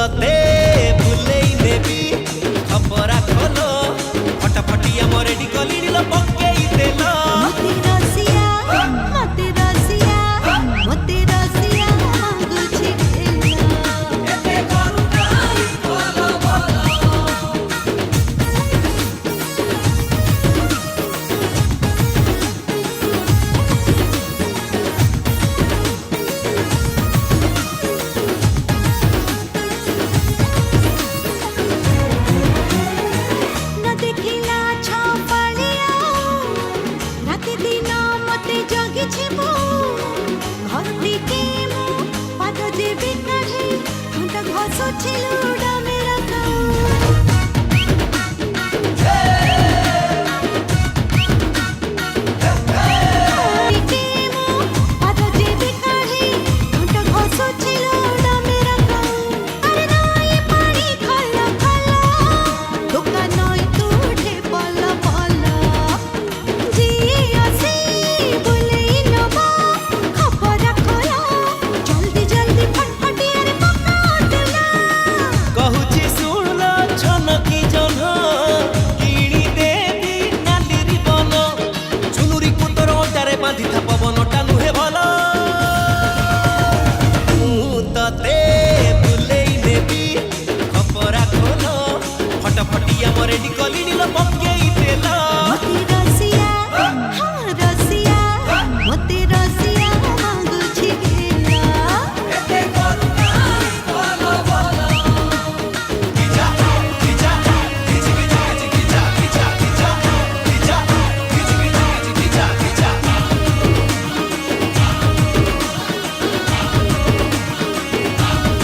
तते भूलेई देबी खपरा खोलो फटाफटिया मोरे डिकली लो पक्केई देलो मते रसिया मांगुछि खेला एते करुणाई बोलो बोलो न देखिला छपालिया राति दिन मते जगिछि मु घर दिके मु पाद जेबे काढे मुंड घसुछि लुड